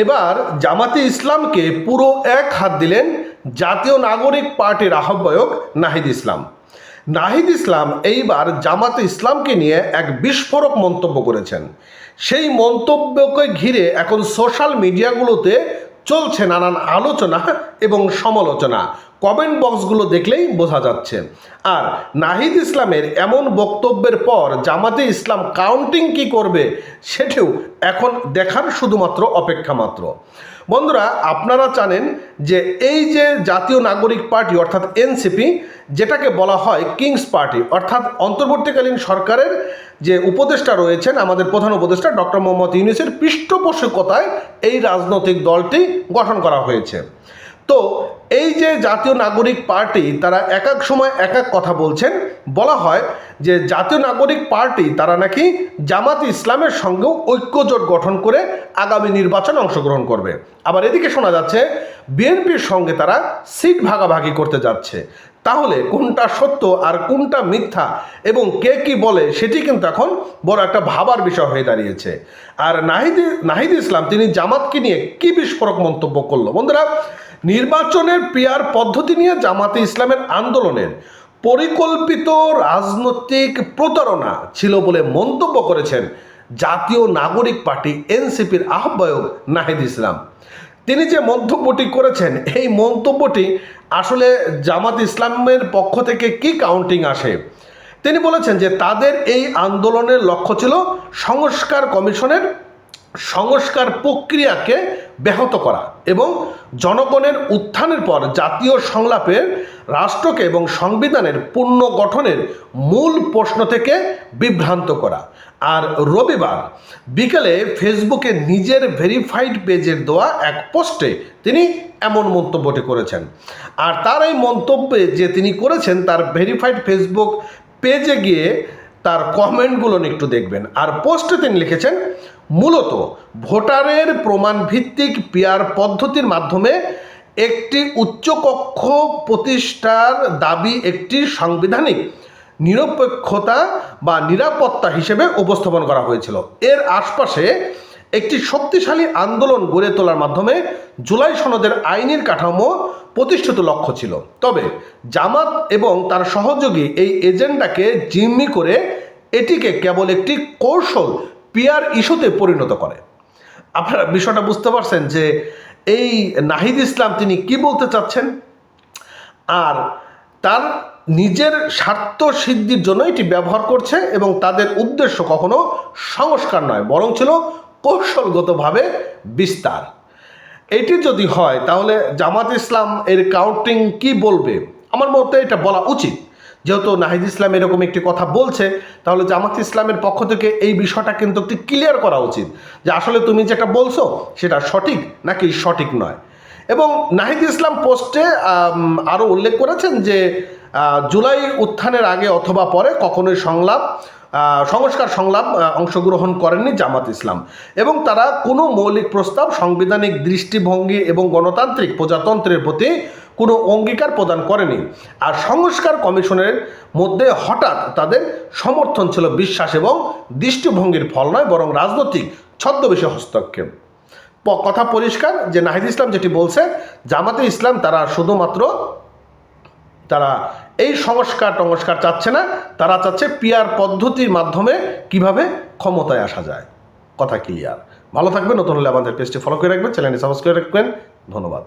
এবার জামাতে ইসলামকে পুরো এক হাত দিলেন জাতীয় নাগরিক পার্টির আহ্বায়ক নাহিদ ইসলাম। নাহিদ ইসলাম এইবার জামাতে ইসলামকে নিয়ে এক বিস্ফোরক মন্তব্য করেছেন। সেই মন্তব্যকে ঘিরে এখন সোশ্যাল মিডিয়াগুলোতে চলছে নানান আলোচনা এবং সমালোচনা। কমেন্ট বক্সগুলো দেখলেই বোঝা যাচ্ছে। আর নাহিদ ইসলামের এমন বক্তব্যের পর জামাতে ইসলাম কাউন্টিং কি করবে সেটিও এখন দেখার শুধুমাত্র অপেক্ষা মাত্র। বন্ধুরা, আপনারা জানেন যে এই যে জাতীয় নাগরিক পার্টি অর্থাৎ এনসিপি, যেটাকে বলা হয় কিংস পার্টি, অর্থাৎ অন্তর্বর্তীকালীন সরকারের যে উপদেষ্টা রয়েছেন, আমাদের প্রধান উপদেষ্টা ডক্টর মোহাম্মদ ইউনূসের পৃষ্ঠপোষকতায় এই রাজনৈতিক দলটি গঠন করা হয়েছে। তো এই যে জাতীয় নাগরিক পার্টি, তারা এক এক সময় এক এক কথা বলছেন। বলা হয় যে জাতীয় নাগরিক পার্টি তারা নাকি জামাতে ইসলামের সঙ্গেও ঐক্যজোট গঠন করে আগামী নির্বাচনে অংশগ্রহণ করবে। আবার এদিকে শোনা যাচ্ছে বিএনপির সঙ্গে তারা সিট ভাগাভাগি করতে যাচ্ছে। তাহলে কোনটা সত্য আর কোনটা মিথ্যা এবং কে কি বলে সেটি কিন্তু এখন বড় একটা ভাবার বিষয় হয়ে দাঁড়িয়েছে। আর নাহিদ ইসলাম তিনি জামাতকে নিয়ে কি বিস্ফোরক মন্তব্য করলো। বন্ধুরা, নির্বাচনের পিয়ার পদ্ধতি নিয়ে জামাতে ইসলামের আন্দোলনের পরিকল্পিত রাজনৈতিক প্রতারণা ছিল বলে মন্তব্য করেছেন জাতীয় নাগরিক পার্টি এনসিপির আহ্বায়ক নাহিদ ইসলাম। তিনি যে মন্তব্যটি করেছেন, এই মন্তব্যটি আসলে জামাত ইসলামের পক্ষ থেকে কি কাউন্টিং আসে। তিনি বলেছেন যে তাদের এই আন্দোলনের লক্ষ্য ছিল সংস্কার কমিশনের সংস্কার প্রক্রিয়াকে ব্যাহত করা এবং জনগণের উত্থানের পর জাতীয় সংলাপের রাষ্ট্রকে এবং সংবিধানের পুনর্গঠনের মূল প্রশ্ন থেকে বিভ্রান্ত করা। আর রবিবার বিকেলে ফেসবুকে নিজের ভেরিফাইড পেজের দেওয়া এক পোস্টে তিনি এমন মন্তব্যটি করেছেন। আর তার এই মন্তব্যে যে তিনি করেছেন, তার ভেরিফাইড ফেসবুক পেজে গিয়ে তার কমেন্টগুলো একটু দেখবেন। আর পোস্টে তিনি লিখেছেন, মূলত ভোটারের প্রমাণ ভিত্তিক পিয়ার পদ্ধতির মাধ্যমে একটি উচ্চকক্ষ প্রতিষ্ঠার দাবি একটি সাংবিধানিক নিরপেক্ষতা বা নিরাপত্তা হিসেবে উপস্থাপন করা হয়েছিল। এর আশপাশে একটি শক্তিশালী আন্দোলন গড়ে তোলার মাধ্যমে জুলাই সনদের আইনের কাঠামো প্রতিষ্ঠিত লক্ষ্য ছিল। তবে জামাত এবং তার সহযোগী এই এজেন্ডাকে জিম্মি করে এটিকে কেবল একটি কৌশল পিয়ার ইস্যুতে পরিণত করে। আপনারা বিষয়টা বুঝতে পারছেন যে এই নাহিদ ইসলাম তিনি কি বলতে চাচ্ছেন। আর তার নিজের স্বার্থ সিদ্ধির জন্য এটি ব্যবহার করছে এবং তাদের উদ্দেশ্য কখনো সংস্কার নয়, বরং ছিল কৌশলগতভাবে বিস্তার। এটি যদি হয় তাহলে জামাত ইসলাম এর কাউন্টিং কি বলবে? আমার মতে এটা বলা উচিত। যেহেতু নাহিদ ইসলাম এরকম একটি কথা বলছে, তাহলে জামাত ইসলামের পক্ষ থেকে এই বিষয়টা কিন্তু একটু ক্লিয়ার করা উচিত যে আসলে তুমি যেটা বলছো সেটা সঠিক নাকি সঠিক নয়। এবং নাহিদ ইসলাম পোস্টে আরও উল্লেখ করেছেন যে জুলাই উত্থানের আগে অথবা পরে কখনোই সংস্কার সংলাপ অংশগ্রহণ করেননি জামাত ইসলাম এবং তারা কোনো মৌলিক প্রস্তাব, সাংবিধানিক দৃষ্টিভঙ্গি এবং গণতান্ত্রিক প্রজাতন্ত্রের প্রতি কোনো অঙ্গীকার প্রদান করেনি। আর সংস্কার কমিশনের মধ্যে হঠাৎ তাদের সমর্থন ছিল বিশ্বাস এবং দৃষ্টিভঙ্গির ফল নয়, বরং রাজনৈতিক ছদ্মবেশী হস্তক্ষেপ। কথা পরিষ্কার যে নাহিদ ইসলাম যেটি বলছে, জামাতে ইসলাম তারা শুধুমাত্র তারা এই সংস্কার চাচ্ছে না, তারা চাচ্ছে পিয়ার পদ্ধতির মাধ্যমে কিভাবে ক্ষমতায় আসা যায়। কথা ক্লিয়ার। ভালো থাকবেন। নতুন হলে আমাদের পেজটি ফলো করে রাখবেন, চ্যানেলটি সাবস্ক্রাইব রাখবেন। ধন্যবাদ।